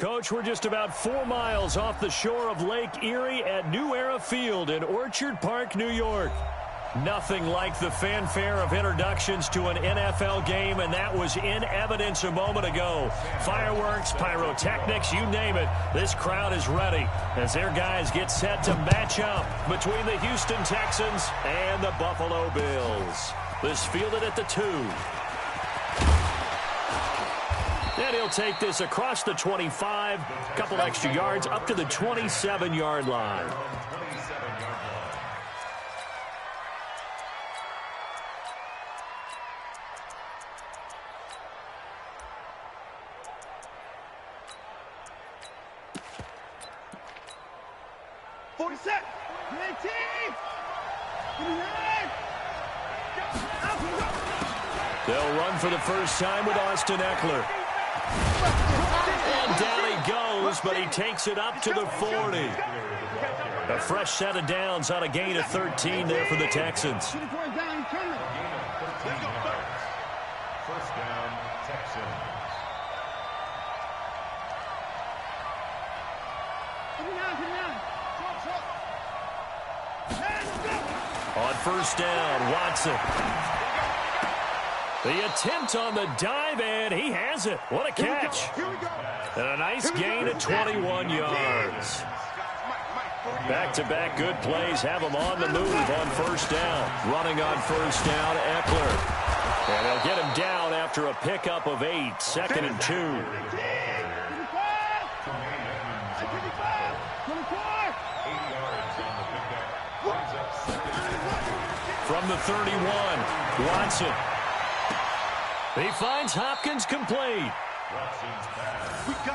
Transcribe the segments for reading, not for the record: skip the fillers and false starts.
Coach, we're just about 4 miles off the shore of Lake Erie at New Era Field in Orchard Park, New York. Nothing like the fanfare of introductions to an NFL game, and that was in evidence a moment ago. Fireworks, pyrotechnics, you name it. This crowd is ready as their guys get set to match up between the Houston Texans and the Buffalo Bills. This fielded at the 2. And he'll take this across the 25, a couple extra yards up to the 27-yard line. They'll run for the first time with Austin Eckler. And down he goes, but he takes it up to the 40. A fresh set of downs on a gain of 13 there for the Texans. First down, Texans. On first down, Watson. The attempt on the dive, and he has it. What a catch. And a nice gain of 21 yards. Back-to-back good plays have him on the move on first down. Running on first down, Eckler. And he'll get him down after a pickup of 8, 2nd and 2. From the 31, Watson. He finds Hopkins complete.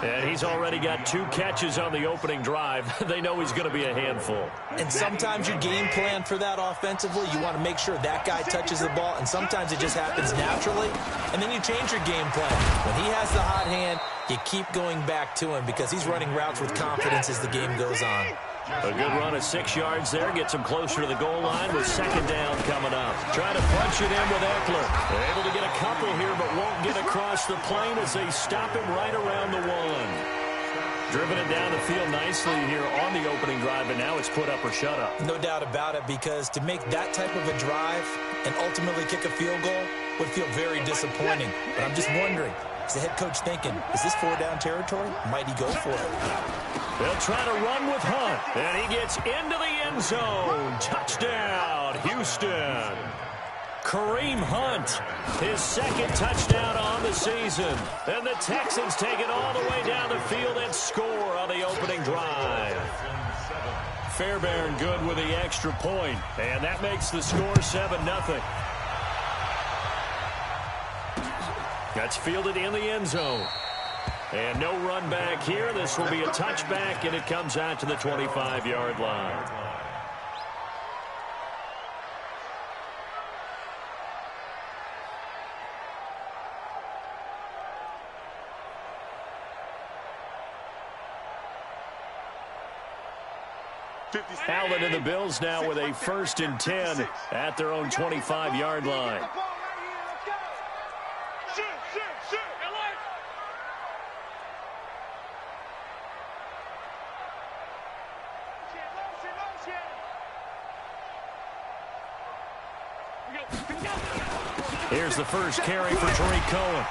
And he's already got 2 catches on the opening drive. They know he's going to be a handful. And sometimes you game plan for that offensively. You want to make sure that guy touches the ball, and sometimes it just happens naturally. And then you change your game plan. When he has the hot hand, you keep going back to him because he's running routes with confidence as the game goes on. A good run of 6 yards there. Gets him closer to the goal line with second down coming up. Trying to punch it in with Eckler. They're able to get a couple here, but won't get across the plane as they stop him right around the 1. Driven it down the field nicely here on the opening drive, and now it's put up or shut up. No doubt about it, because to make that type of a drive and ultimately kick a field goal would feel very disappointing. But I'm just wondering, is the head coach thinking, is this 4-down territory? Might he go for it? They'll try to run with Hunt, and he gets into the end zone. Touchdown, Houston. Kareem Hunt, his 2nd touchdown on the season. And the Texans take it all the way down the field and score on the opening drive. Fairbairn good with the extra point, and that makes the score 7-0. That's fielded in the end zone. And no run back here. This will be a touchback, and it comes out to the 25-yard line. Allen and the Bills now with a 1st and 10 at their own 25-yard line. Here's the first carry for Tariq Cohen.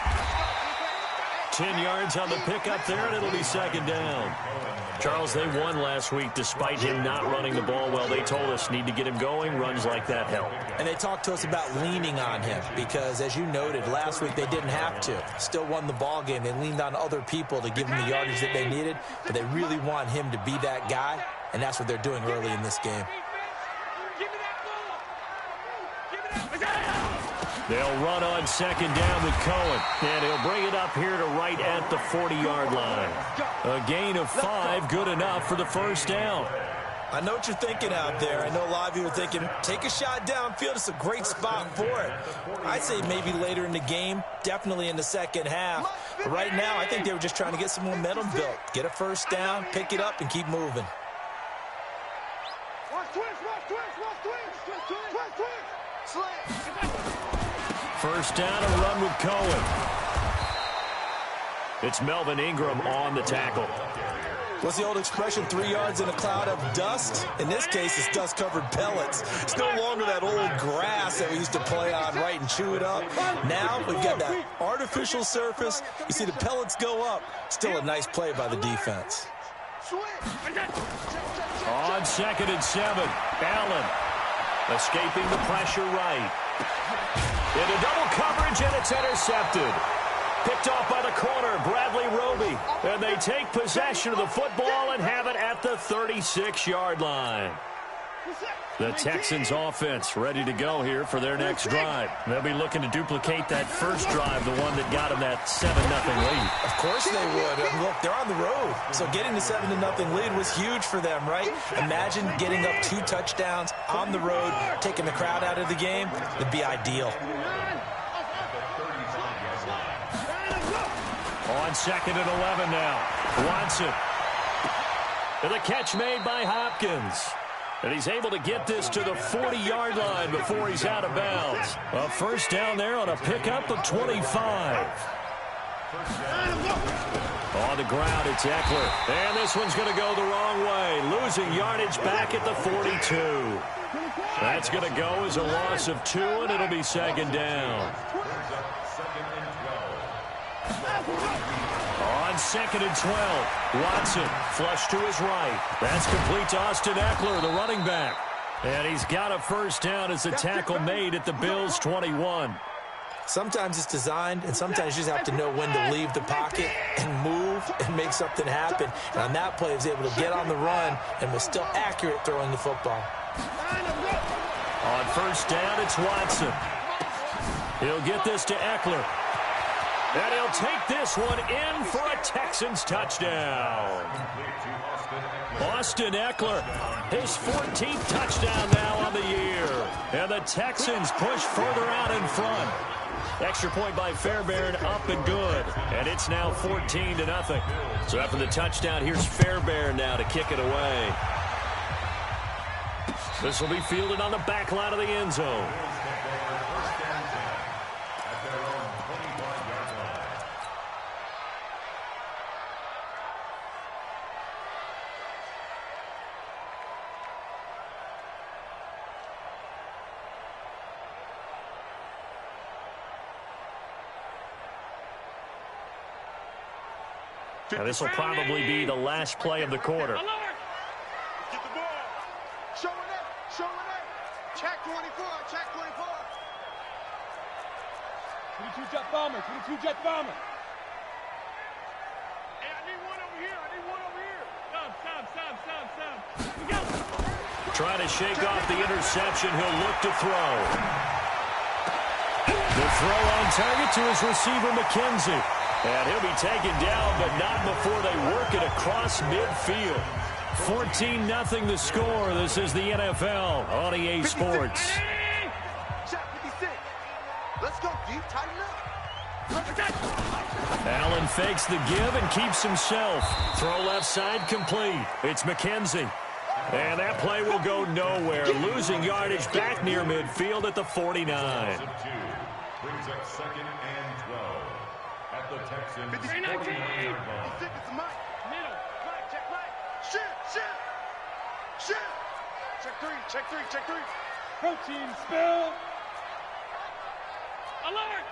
10 yards on the pickup there, and it'll be 2nd down. Charles, they won last week despite him not running the ball well. They told us need to get him going. Runs like that help. And they talked to us about leaning on him because, as you noted, last week they didn't have to. Still won the ball game. They leaned on other people to give them the yardage that they needed, but they really want him to be that guy, and that's what they're doing early in this game. They'll run on 2nd down with Cohen, and he'll bring it up here to right at the 40-yard line. A gain of 5, good enough for the first down. I know what you're thinking out there. I know a lot of you are thinking, take a shot downfield. It's a great spot for it. I'd say maybe later in the game, definitely in the second half. But right now, I think they were just trying to get some momentum built. Get a first down, pick it up, and keep moving. First down, a run with Cohen. It's Melvin Ingram on the tackle. What's the old expression, 3 yards in a cloud of dust? In this case, it's dust-covered pellets. It's no longer that old grass that we used to play on, right, and chew it up. Now we've got that artificial surface. You see the pellets go up. Still a nice play by the defense. On 2nd and 7, Allen escaping the pressure right. Into double coverage, and it's intercepted. Picked off by the corner, Bradley Roby. And they take possession of the football and have it at the 36-yard line. The Texans offense ready to go here for their next drive. They'll be looking to duplicate that first drive, the one that got them that 7-0 lead. Of course they would. And look, they're on the road. So getting the 7-0 lead was huge for them, right? Imagine getting up 2 touchdowns on the road, taking the crowd out of the game. It'd be ideal. On 2nd and 11 now. Watson. And the catch made by Hopkins. And he's able to get this to the 40-yard line before he's out of bounds. A first down there on a pickup of 25. On the ground, it's Eckler. And this one's going to go the wrong way. Losing yardage back at the 42. That's going to go as a loss of 2, and it'll be 2nd down. On 2nd and 12, Watson flush to his right. That's complete to Austin Eckler, the running back. And he's got a first down as a tackle made at the Bills' 21. Sometimes it's designed, and sometimes you just have to know when to leave the pocket and move and make something happen. And on that play, he was able to get on the run and was still accurate throwing the football. On first down, it's Watson. He'll get this to Eckler. And he'll take this one in for a Texans touchdown. Austin Eckler, his 14th touchdown now on the year. And the Texans push further out in front. Extra point by Fairbairn, up and good. And it's now 14-0. So after the touchdown, here's Fairbairn now to kick it away. This will be fielded on the back line of the end zone. Now this will probably be the last play of the quarter. Get the ball. Showing up. Showing up. Check 24. Check 24. 22 jet bomber. 22 jet bomber. Hey, I need one over here. I need one over here. Stop. We go. Trying to shake off the interception. He'll look to throw. The throw on target to his receiver, McKenzie. And he'll be taken down, but not before they work it across midfield. 14-0 the score. This is the NFL on EA Sports. Shot 56. Let's go deep, tighten up. Allen fakes the give and keeps himself. Throw left side complete. It's McKenzie. And that play will go nowhere. Losing yardage back near midfield at the 49. Brings up 2nd and 12. At the Texans, 53-19. Middle. Check right. Shoot. Check three. Protein spill. Alert.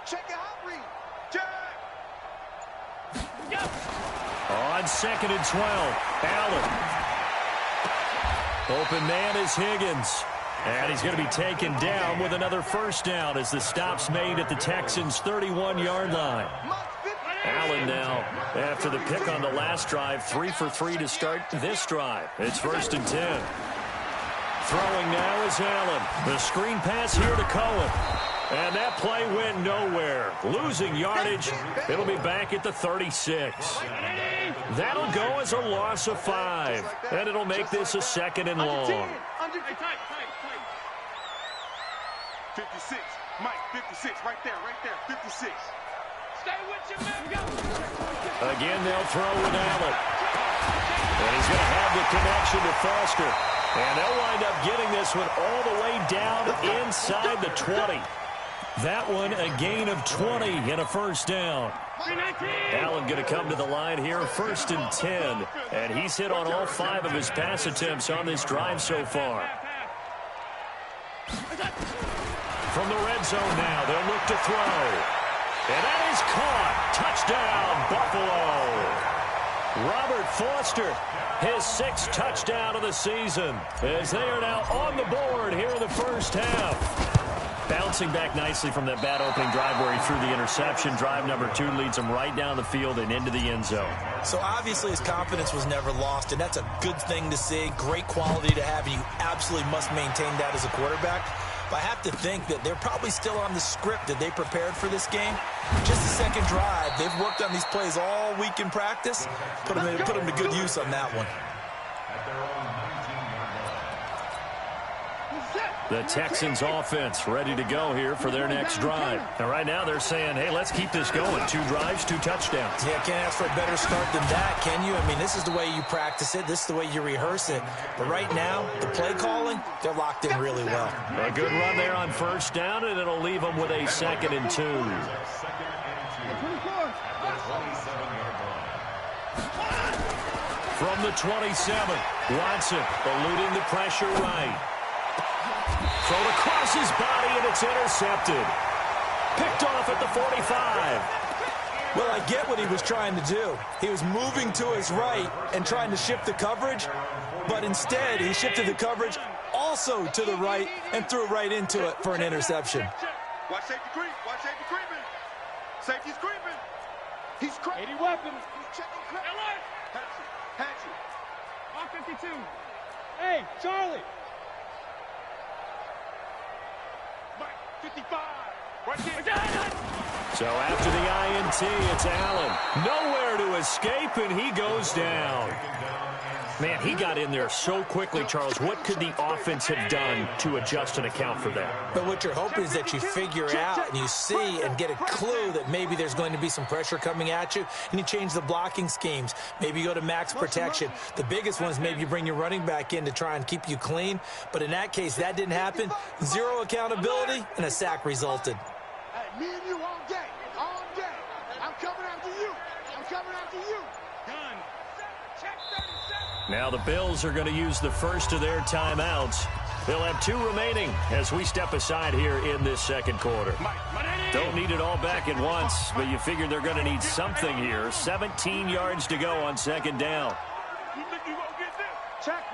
Check your hot read. Check. On 2nd and 12, Allen. Open man is Higgins. And he's going to be taken down with another first down as the stop's made at the Texans' 31-yard line. Allen now, after the pick on the last drive, 3 for 3 to start this drive. It's 1st and 10. Throwing now is Allen. The screen pass here to Cohen. And that play went nowhere. Losing yardage. It'll be back at the 36. That'll go as a loss of 5. And it'll make this a 2nd and long. 56. Mike, 56. Right there. 56. Stay with you, man. Again, they'll throw with Allen. And he's going to have the connection to Foster. And they'll wind up getting this one all the way down inside the 20. That one a gain of 20 and a first down. Allen going to come to the line here, 1st and 10. And he's hit on all 5 of his pass attempts on this drive so far. From the red zone now, they'll look to throw. And that is caught. Touchdown, Buffalo. Robert Foster, his 6th touchdown of the season, as they are now on the board here in the first half. Bouncing back nicely from that bad opening drive where he threw the interception. Drive number 2 leads him right down the field and into the end zone. So obviously his confidence was never lost, and that's a good thing to see. Great quality to have, and you absolutely must maintain that as a quarterback. But I have to think that they're probably still on the script that they prepared for this game. Just the second drive, they've worked on these plays all week in practice. Put them to good use on that one. The Texans offense ready to go here for their next drive. And right now they're saying, hey, let's keep this going. 2 drives, 2 touchdowns. Yeah, can't ask for a better start than that, can you? I mean, this is the way you practice it. This is the way you rehearse it. But right now, the play calling, they're locked in really well. A good run there on first down, and it'll leave them with a 2nd and 2. From the 27, Watson eluding the pressure right. Thrown across his body, and it's intercepted. Picked off at the 45. Well, I get what he was trying to do. He was moving to his right and trying to shift the coverage, but instead he shifted the coverage also to the right and threw right into it for an interception. Watch safety creep. Watch safety creeping. Safety's creeping. He's creeping. 80 weapons. He's checking creep. Hatchet. R52. Hey, Charlie. 55. Right there. So after the INT, it's Allen. Nowhere to escape, and he goes down. Man, he got in there so quickly, Charles. What could the offense have done to adjust and account for that? But what you're hoping is that you figure out and you see and get a clue that maybe there's going to be some pressure coming at you, and you change the blocking schemes. Maybe you go to max protection. The biggest one is maybe you bring your running back in to try and keep you clean. But in that case, that didn't happen. 0 accountability, and a sack resulted. Hey, me and you all day. All day. I'm coming after you. I'm coming after you. Done. Check 37. Now the Bills are going to use the first of their timeouts. They'll have 2 remaining as we step aside here in this second quarter. Don't need it all back at once, but you figure they're going to need something here. 17 yards to go on second down. You think you won't get this? Check.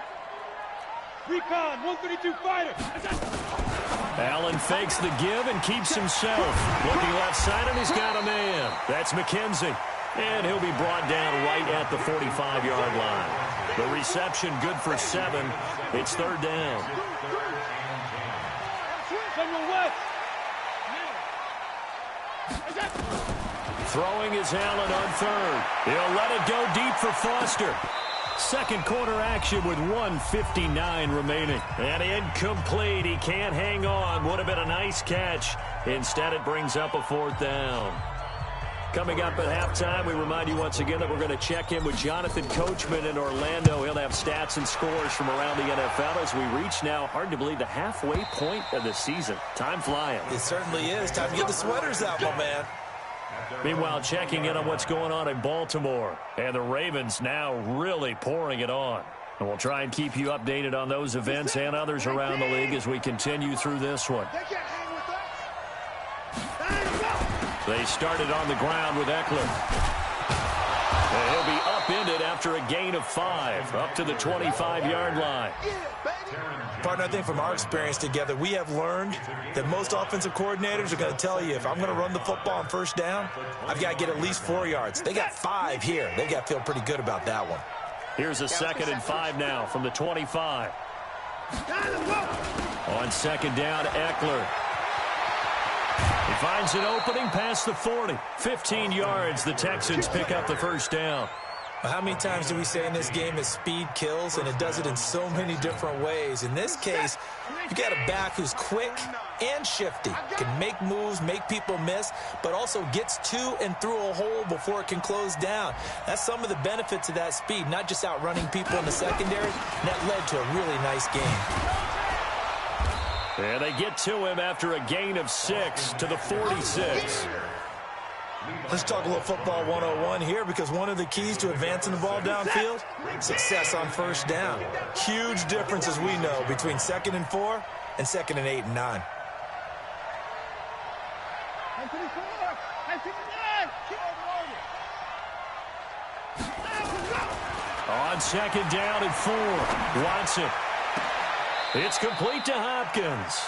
Recon, 132 fighter. Allen fakes the give and keeps himself. Looking left side, and he's got a man. That's McKenzie. And he'll be brought down right at the 45-yard line. The reception good for 7. It's 3rd down. Throwing is Allen on 3rd. He'll let it go deep for Foster. Second quarter action with 1:59 remaining. And incomplete. He can't hang on. Would have been a nice catch. Instead, it brings up a 4th down. Coming up at halftime, we remind you once again that we're going to check in with Jonathan Coachman in Orlando. He'll have stats and scores from around the NFL as we reach now, hard to believe, the halfway point of the season. Time flying. It certainly is. Time to get the sweaters out, my man. Meanwhile, checking in on what's going on in Baltimore. And the Ravens now really pouring it on. And we'll try and keep you updated on those events and others around the league as we continue through this one. They started on the ground with Eckler. And he'll be upended after a gain of 5, up to the 25-yard line. Partner, I think from our experience together, we have learned that most offensive coordinators are going to tell you, if I'm going to run the football on first down, I've got to get at least 4 yards. They got 5 here. They got to feel pretty good about that one. Here's a 2nd and 5 now from the 25. On second down, Eckler. He finds an opening past the 40. 15 yards. The Texans pick up the first down. How many times do we say in this game that speed kills, and it does it in so many different ways? In this case, you got a back who's quick and shifty, can make moves, make people miss, but also gets to and through a hole before it can close down. That's some of the benefits of that speed, not just outrunning people in the secondary, and that led to a really nice game. And they get to him after a gain of 6 to the 46. Let's talk a little football 101 here, because one of the keys to advancing the ball downfield, success on first down. Huge difference, as we know, between 2nd and 4 and 2nd and 8 and 9. On 2nd down and 4, Watson. It's complete to Hopkins.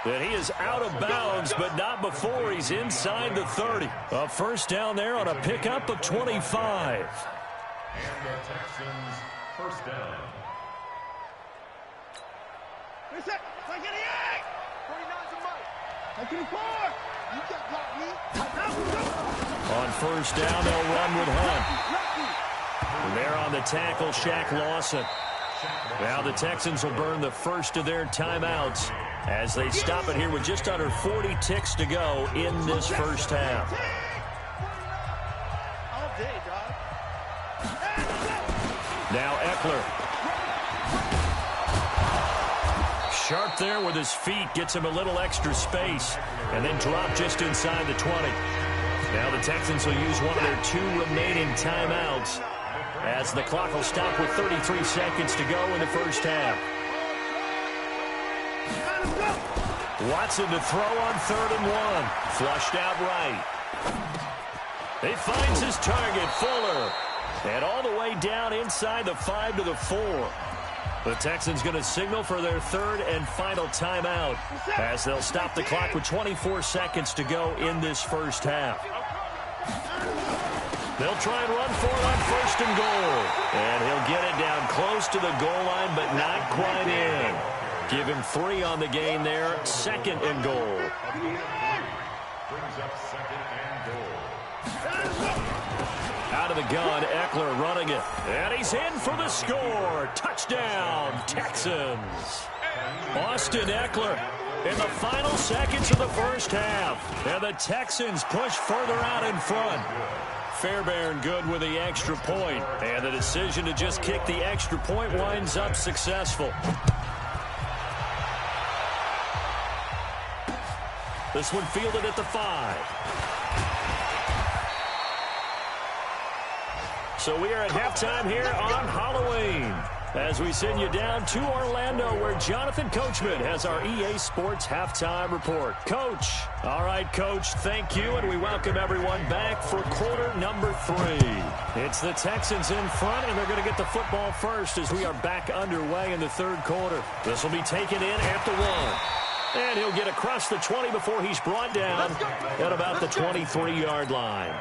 And he is out of bounds, but not before he's inside the 30. A first down there on a pickup of 25. And the Texans first down. On first down, they'll run with Hunt. And they're on the tackle, Shaq Lawson. Now the Texans will burn the first of their timeouts as they stop it here with just under 40 ticks to go in this first half. Now Eckler. Sharp there with his feet, gets him a little extra space, and then drop just inside the 20. Now the Texans will use one of their 2 remaining timeouts as the clock will stop with 33 seconds to go in the first half. Watson to throw on 3rd and 1. Flushed out right. He finds his target, Fuller. And all the way down inside the 5 to the 4. The Texans going to signal for their 3rd and final timeout as they'll stop the clock with 24 seconds to go in this first half. They'll try and run for it on 1st and goal. And he'll get it down close to the goal line, but not quite in. Give him 3 on the gain there. 2nd and goal. Brings up 2nd and goal. Out of the gun, Eckler running it. And he's in for the score. Touchdown, Texans. Austin Eckler in the final seconds of the first half. And the Texans push further out in front. Fairbairn good with the extra point. And the decision to just kick the extra point winds up successful. This one fielded at the 5. So we are at halftime here on Halloween as we send you down to Orlando, where Jonathan Coachman has our EA Sports Halftime Report. Coach. All right, Coach, thank you, and we welcome everyone back for quarter number 3. It's the Texans in front, and they're going to get the football first as we are back underway in the 3rd quarter. This will be taken in at the 1. And he'll get across the 20 before he's brought down at about the 23-yard line.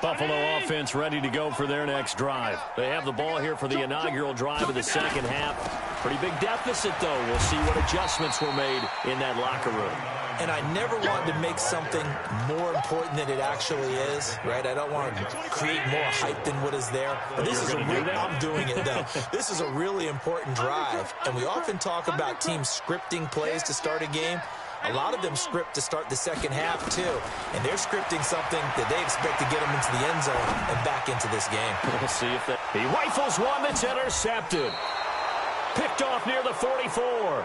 Buffalo offense ready to go for their next drive. They have the ball here for the inaugural drive of the second half. Pretty big deficit, though. We'll see what adjustments were made in that locker room. And I never wanted to make something more important than it actually is, right? I don't want to create more hype than what is there. But this is I'm doing it, though. This is a really important drive. And we often talk about teams scripting plays to start a game. A lot of them script to start the second half, too. And they're scripting something that they expect to get them into the end zone and back into this game. We'll see if that... He rifles one that's intercepted. Picked off near the 44.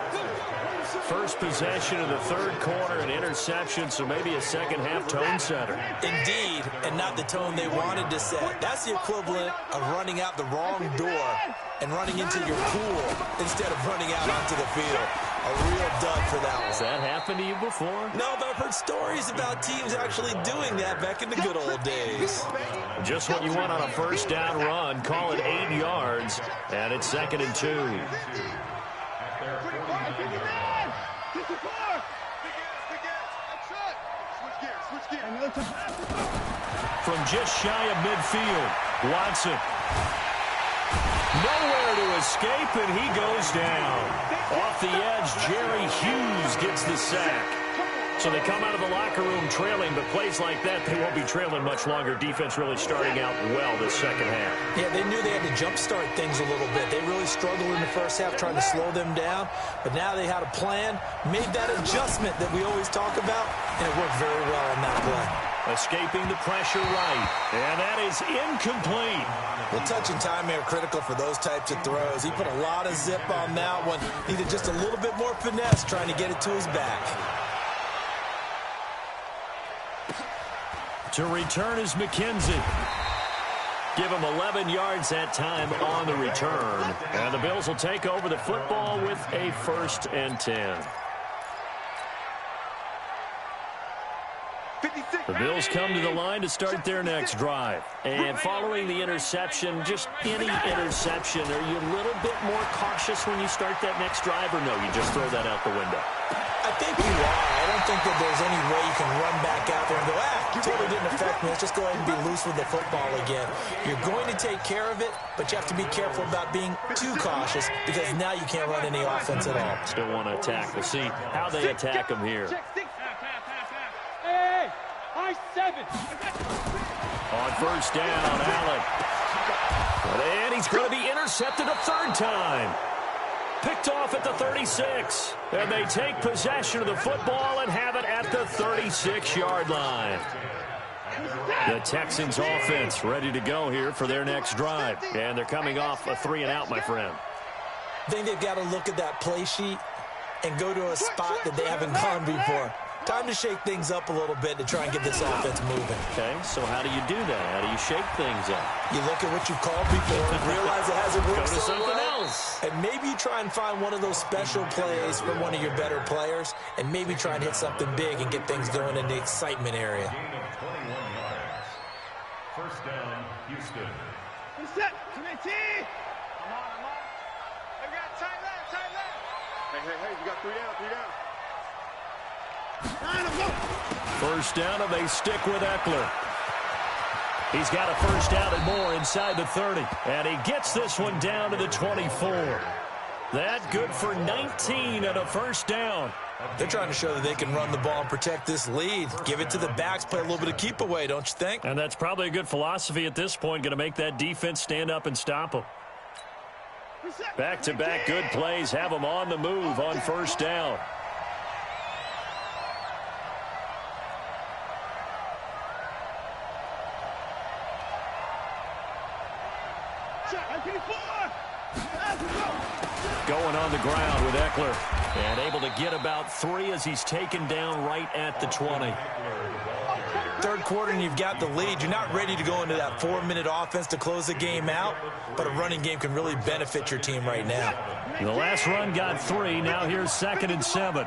First possession of the 3rd quarter, an interception, so maybe a second half tone setter. Indeed, and not the tone they wanted to set. That's the equivalent of running out the wrong door and running into your pool instead of running out onto the field. A real dud for that one. Has that happened to you before? No, but I've heard stories about teams actually doing that back in the good old days. Just what you want on a first down run. Call it 8 yards, and it's 2nd and 2. From just shy of midfield, Watson. Nowhere to escape, and he goes down. Off the edge, Jerry Hughes gets the sack. So they come out of the locker room trailing, but plays like that, they won't be trailing much longer. Defense really starting out well this second half. Yeah, they knew they had to jumpstart things a little bit. They really struggled in the first half trying to slow them down, but now they had a plan, made that adjustment that we always talk about, and it worked very well on that play. Escaping the pressure right. And that is incomplete. Well, touch and timing are critical for those types of throws. He put a lot of zip on that one. Needed just a little bit more finesse trying to get it to his back. To return is McKenzie. Give him 11 yards that time on the return. And the Bills will take over the football with a 1st and 10. The Bills come to the line to start their next drive. And following the interception, just any interception, are you a little bit more cautious when you start that next drive, or no, you just throw that out the window? I think you are. I don't think that there's any way you can run back out there and go, totally didn't affect me. Let's just go ahead and be loose with the football again. You're going to take care of it, but you have to be careful about being too cautious because now you can't run any offense at all. Still want to attack. We'll see how they attack him here. Hey, high 7. On 1st down, Allen. And he's going to be intercepted a 3rd time. Picked off at the 36. And they take possession of the football and have it at the 36-yard line. The Texans offense ready to go here for their next drive. And they're coming off a 3-and-out, my friend. I think they've got to look at that play sheet and go to a spot that they haven't gone before. Time to shake things up a little bit to try and get this offense moving. Okay, so how do you do that? How do you shake things up? You look at what you've called before and realize it hasn't worked Go to so something well. else. And maybe you try and find one of those special plays from one of your better players and maybe try and hit something big and get things going in the excitement area. Gain of 21 yards. 1st down, Houston. Set. Come on. Hey, we got tight left. Hey, you got 3 down, 3 down. 1st down, and they stick with Eckler. He's got a 1st down and more inside the 30. And he gets this one down to the 24. That good for 19 and a 1st down. They're trying to show that they can run the ball and protect this lead. Give it to the backs, play a little bit of keep away, don't you think? And that's probably a good philosophy at this point, going to make that defense stand up and stop them. Back-to-back good plays have them on the move on 1st down. Going on the ground with Eckler. And able to get about 3 as he's taken down right at the 20. 3rd quarter and you've got the lead. You're not ready to go into that 4-minute offense to close the game out, but a running game can really benefit your team right now. The last run got 3. Now here's 2nd and 7.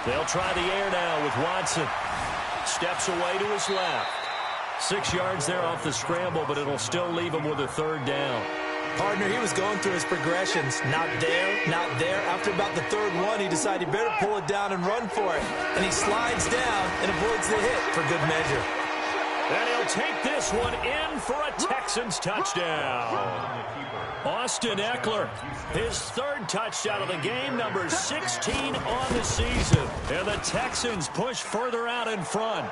They'll try the air now with Watson. Steps away to his left. 6 yards there off the scramble, but it'll still leave him with a 3rd down. Partner, he was going through his progressions. Not there, not there. After about the 3rd one, he decided he better pull it down and run for it. And he slides down and avoids the hit for good measure. And he'll take this one in for a Texans touchdown. Austin Eckler, his 3rd touchdown of the game, number 16 on the season. And the Texans push further out in front.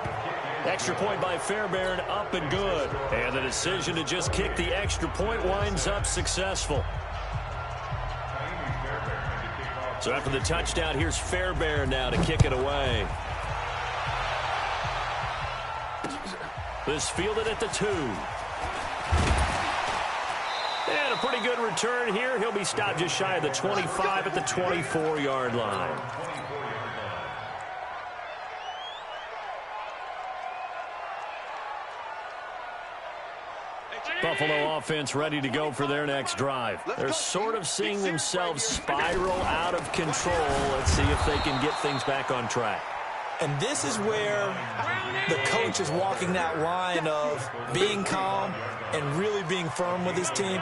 Extra point by Fairbairn, up and good. And the decision to just kick the extra point winds up successful. So after the touchdown, here's Fairbairn now to kick it away. This fielded at the 2. And a pretty good return here. He'll be stopped just shy of the 25 at the 24-yard line. Buffalo offense ready to go for their next drive. They're sort of seeing themselves spiral out of control. Let's see if they can get things back on track. And this is where the coach is walking that line of being calm and really being firm with his team.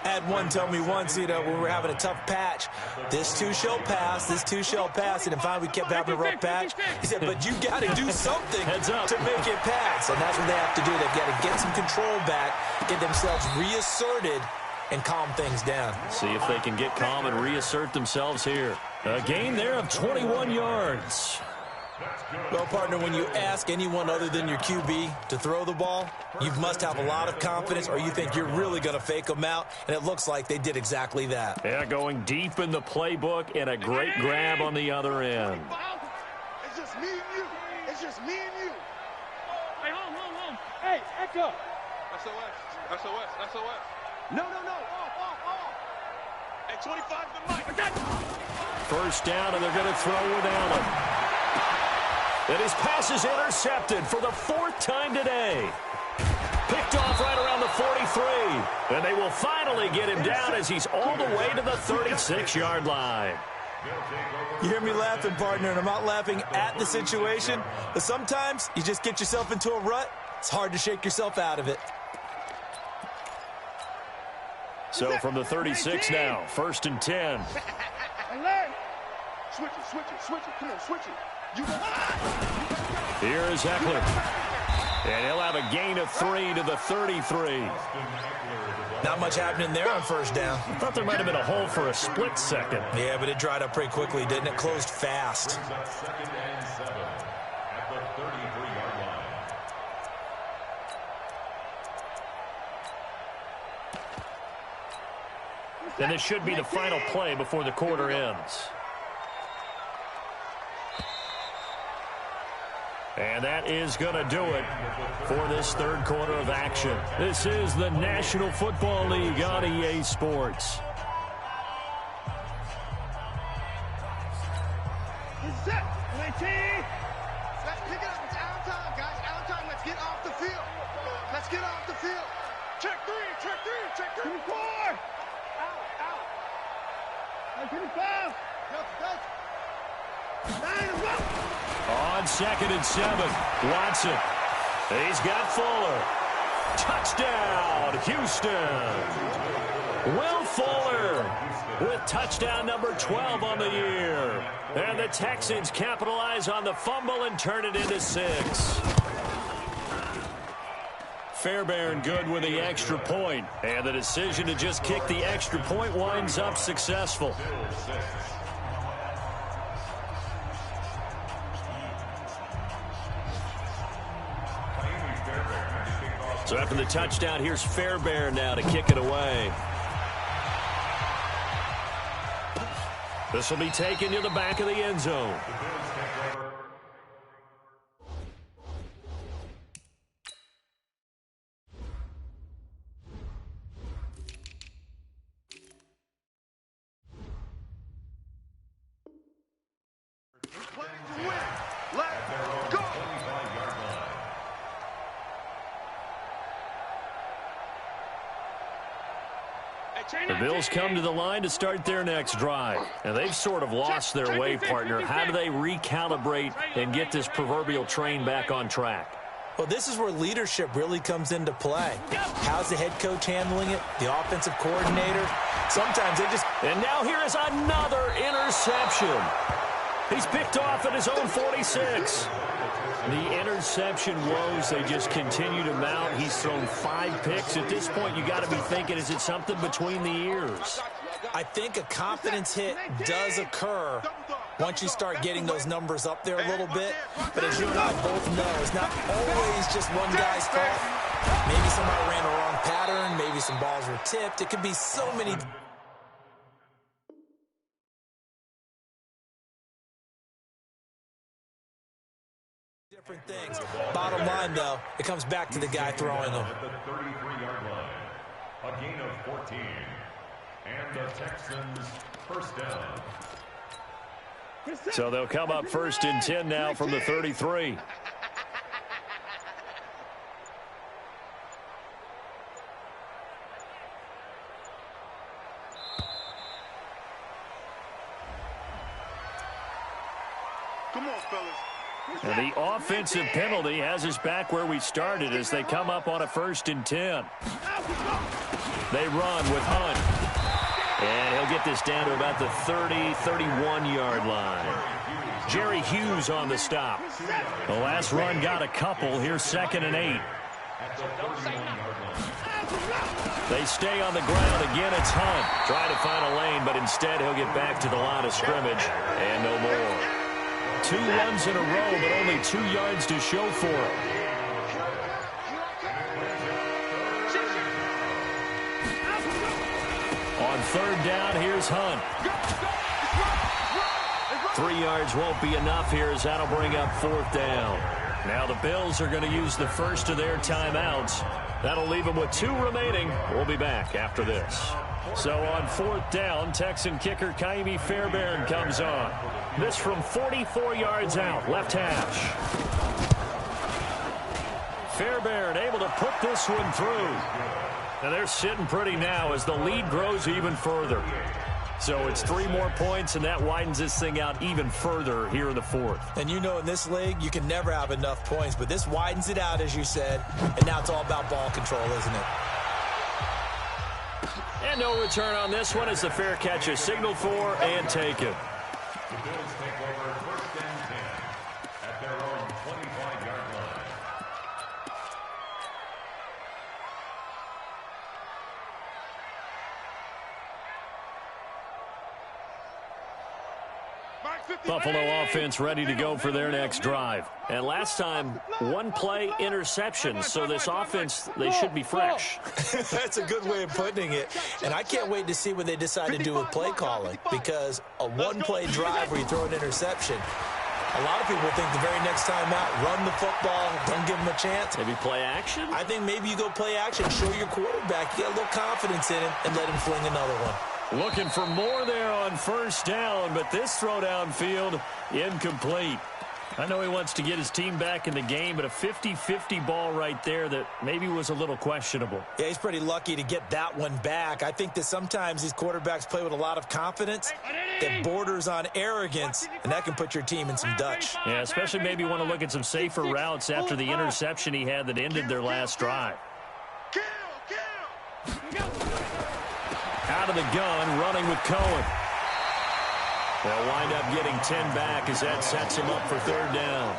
I had one tell me once, when we were having a tough patch, this too shall pass, this too shall pass, and finally we kept having a rough patch. He said, but you got to do something to make it pass, and that's what they have to do. They've got to get some control back, get themselves reasserted, and calm things down. See if they can get calm and reassert themselves here. A gain there of 21 yards. Well, partner, when you ask anyone other than your QB to throw the ball, you must have a lot of confidence or you think you're really going to fake them out, and it looks like they did exactly that. Yeah, going deep in the playbook and a great grab on the other end. It's just me and you. It's just me and you. Hey, home. Hey, Echo. SOS. No. Off. Hey, 25 to the mic. First down, and they're going to throw without him. And his pass is intercepted for the 4th time today. Picked off right around the 43. And they will finally get him down as he's all the way to the 36-yard line. You hear me laughing, partner, and I'm not laughing at the situation, but sometimes you just get yourself into a rut. It's hard to shake yourself out of it. So from the 36 now, 1st and 10. Switch it. Come on, switch it. Here is Eckler. And he'll have a gain of 3 to the 33. Not much happening there on first down. I thought there might have been a hole for a split second. Yeah, but it dried up pretty quickly, didn't it? Closed fast. 2nd and 7 at the 33-yard line. And this should be the final play before the quarter ends. And that is going to do it for this 3rd quarter of action. This is the National Football League on EA Sports. Set. 19. Pick it up. It's out of time, guys. Out of time. Let's get off the field. Check three. 24. Out. 25. Go. 9. On 2nd and 7, Watson. He's got Fuller. Touchdown, Houston. Will Fuller with touchdown number 12 on the year. And the Texans capitalize on the fumble and turn it into 6. Fairbairn good with the extra point. And the decision to just kick the extra point winds up successful. So after the touchdown, here's Fairbairn now to kick it away. This will be taken to the back of the end zone. The Bills come to the line to start their next drive. And they've sort of lost their way, partner. How do they recalibrate and get this proverbial train back on track? Well, this is where leadership really comes into play. How's the head coach handling it? The offensive coordinator? Sometimes they just... And now here is another interception. He's picked off at his own 46. The interception woes, they just continue to mount. He's thrown 5 picks. At this point, you got to be thinking, is it something between the ears? I think a confidence hit does occur once you start getting those numbers up there a little bit. But as you and I both know, it's not always just one guy's fault. Maybe somebody ran a wrong pattern. Maybe some balls were tipped. It could be so many... different things. Bottom line, though, it comes back to the guy throwing them. At the 33-yard line, a gain of 14. And the Texans first down. So they'll come up 1st and 10 now from the 33. Come on, fellas. And the offensive penalty has us back where we started as they come up on a 1st and 10. They run with Hunt. And he'll get this down to about the 31-yard line. Jerry Hughes on the stop. The last run got a couple. Here's 2nd and 8. They stay on the ground. Again, it's Hunt. Trying to find a lane, but instead he'll get back to the line of scrimmage. And no more. 2 runs in a row, but only 2 yards to show for it. On 3rd down, here's Hunt. 3 yards won't be enough here as that'll bring up 4th down. Now the Bills are going to use the first of their timeouts. That'll leave them with 2 remaining. We'll be back after this. So on 4th down, Texan kicker Kaimi Fairbairn comes on. This from 44 yards out, left hash. Fairbairn able to put this one through. And they're sitting pretty now as the lead grows even further. So it's 3 more points, and that widens this thing out even further here in the 4th. And you know in this league, you can never have enough points, but this widens it out, as you said, and now it's all about ball control, isn't it? And no return on this one as the fair catch is signaled for and taken. The Bills take over 1st and 10 at their own 25-yard line. Buffalo offense ready to go for their next drive. And last time, 1 play interception. So this offense, they should be fresh. That's a good way of putting it. And I can't wait to see what they decide to do with play calling, because a 1-play drive where you throw an interception, a lot of people think the very next time out, run the football, don't give them a chance. Maybe play action? I think maybe you go play action, show your quarterback, you get a little confidence in him, and let him fling another one. Looking for more there on 1st down, but this throw downfield incomplete. I know he wants to get his team back in the game, but a 50-50 ball right there that maybe was a little questionable. Yeah, he's pretty lucky to get that one back. I think that sometimes these quarterbacks play with a lot of confidence that borders on arrogance, and that can put your team in some Dutch. Yeah, especially maybe want to look at some safer routes after the interception he had that ended their last drive. Out of the gun, running with Cohen. They'll wind up getting 10 back as that sets him up for 3rd down.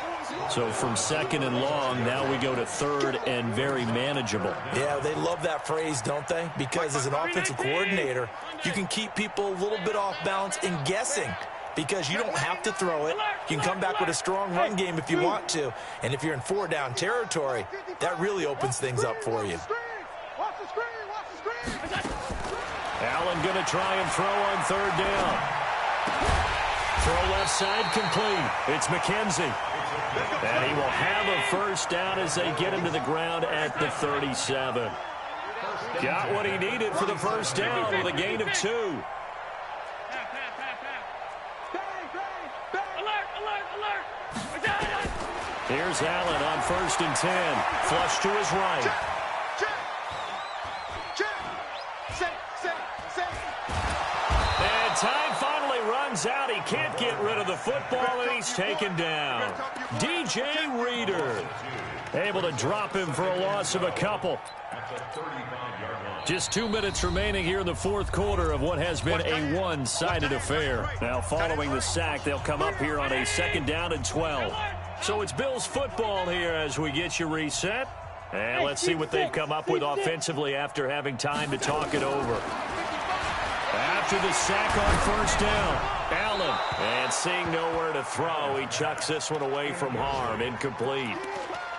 So from 2nd and long, now we go to 3rd and very manageable. Yeah, they love that phrase, don't they? Because as an offensive coordinator, you can keep people a little bit off balance and guessing, because you don't have to throw it. You can come back with a strong run game if you want to. And if you're in 4-down territory, that really opens things up for you. Allen going to try and throw on 3rd down. Throw left side complete. It's McKenzie. And he will have a 1st down as they get him to the ground at the 37. Got what he needed for the 1st down with a gain of 2. Here's Allen on 1st and 10. Flush to his right. And time finally runs out. He can't get rid of the football, and he's taken down. DJ Reader able to drop him for a loss of a couple. Just 2 minutes remaining here in the 4th quarter of what has been a one-sided affair. Now following the sack, they'll come up here on a 2nd down and 12. So it's Bills football here as we get you reset. And let's see what they've come up with offensively after having time to talk it over. After the sack on 1st down, Allen, and seeing nowhere to throw, he chucks this one away from harm, incomplete.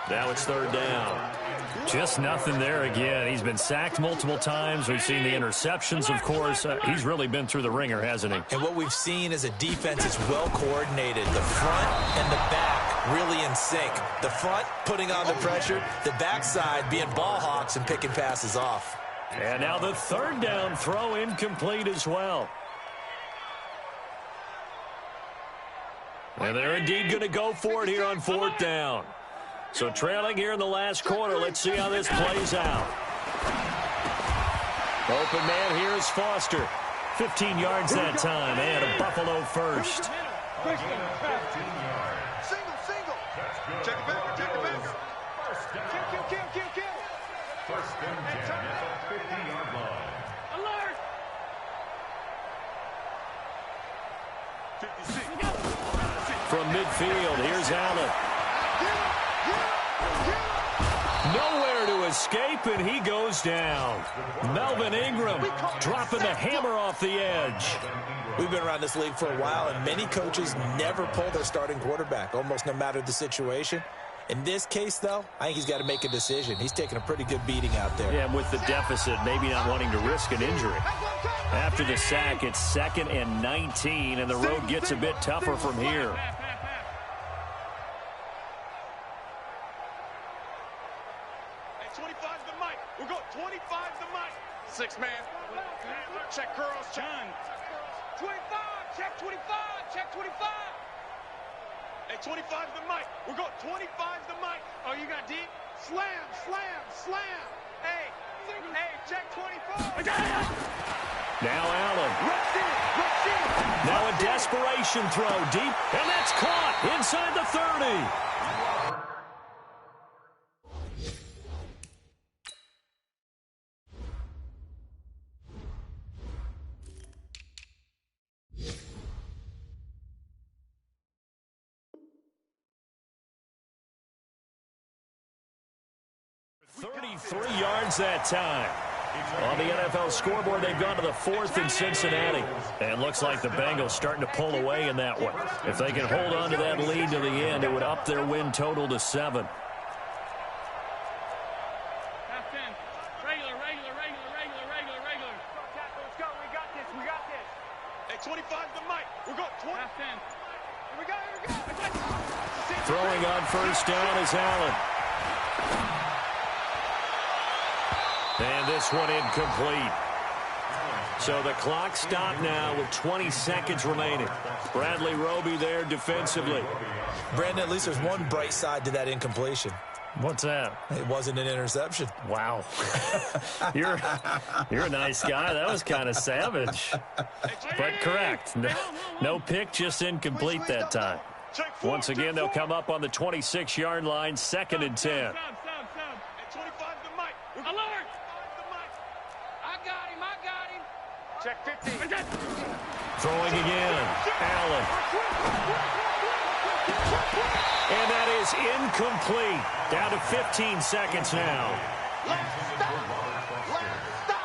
Now it's 3rd down. Just nothing there again. He's been sacked multiple times. We've seen the interceptions, of course. He's really been through the ringer, hasn't he? And what we've seen is a defense is well coordinated. The front and the back really in sync. The front putting on the pressure, the backside being ball hawks and picking passes off. And now the 3rd down throw incomplete as well. And they're indeed going to go for it here on 4th down. So trailing here in the last quarter, let's see how this plays out. Open man here is Foster. 15 yards that time, and a Buffalo 1st. Single. Check it back, check it back. Kill. 1st and 10 at the 50-yard line. Alert! From midfield, here's Allen. Nowhere to escape, and he goes down. Melvin Ingram dropping the hammer off the edge. We've been around this league for a while, and many coaches never pull their starting quarterback, almost no matter the situation. In this case, though, I think he's got to make a decision. He's taking a pretty good beating out there. Yeah, and with the deficit, maybe not wanting to risk an injury. After the sack, it's 2nd and 19, and the road gets a bit tougher from here. Hey, 25's the mic. We're going 25's the mic. 6-man. Check curls. Check. 25. Check 25. Check 25. Hey, 25's the mic. We're going 25's the mic. Oh, you got deep? Slam, slam, slam. Hey, check 24. Now Allen. Now a desperation throw deep, and that's caught inside the 30. 33 yards that time. On the NFL scoreboard, they've gone to the 4th in Cincinnati. And looks like the Bengals starting to pull away in that one. If they can hold on to that lead to the end, it would up their win total to 7. Regular. Let's go. We got this. Hey, 25's the mic. We're going 20. Here we go. Throwing on first down is Allen. And this one incomplete. So the clock stopped now with 20 seconds remaining. Bradley Roby there defensively. Brandon, at least there's one bright side to that incompletion. What's that? It wasn't an interception. Wow. You're a nice guy. That was kind of savage. But correct. No pick, just incomplete that time. Once again, they'll come up on the 26-yard line, 2nd and 10. Check 15. Throwing again. Allen. And that is incomplete. Down to 15 seconds now. Let's stop.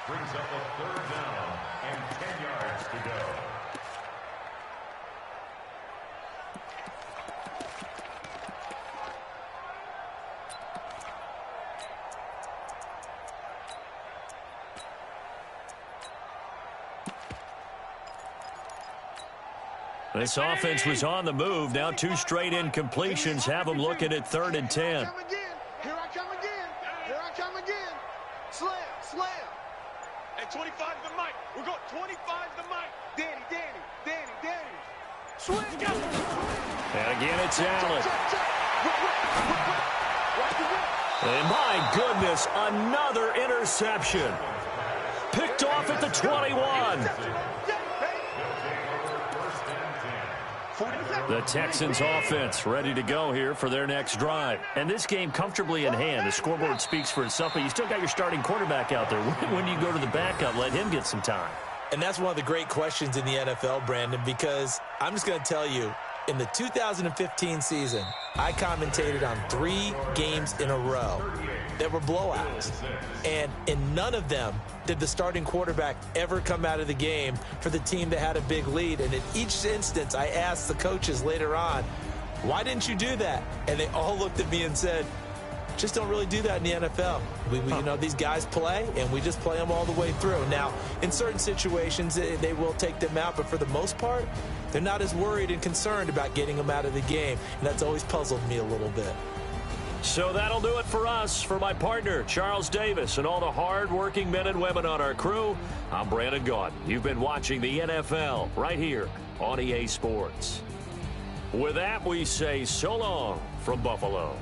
Brings up a 3rd down and 10 yards to go. This offense was on the move. Now 2 straight incompletions have them looking at 3rd and 10. Here I come again. Slam. Hey, 25's the mic. We're going 25's the mic. Danny. Swing. And again, it's Allen. And my goodness, another interception. Picked off at the 21. The Texans offense ready to go here for their next drive. And this game comfortably in hand. The scoreboard speaks for itself, but you still got your starting quarterback out there. When do you go to the backup, let him get some time? And that's one of the great questions in the NFL, Brandon, because I'm just going to tell you, in the 2015 season, I commentated on 3 games in a row that were blowouts. And in none of them did the starting quarterback ever come out of the game for the team that had a big lead. And in each instance, I asked the coaches later on, why didn't you do that? And they all looked at me and said, just don't really do that in the NFL. You know, these guys play, and we just play them all the way through. Now, in certain situations, they will take them out, but for the most part, they're not as worried and concerned about getting them out of the game, and that's always puzzled me a little bit. So that'll do it for us. For my partner, Charles Davis, and all the hard-working men and women on our crew, I'm Brandon Gaudin. You've been watching the NFL right here on EA Sports. With that, we say so long from Buffalo.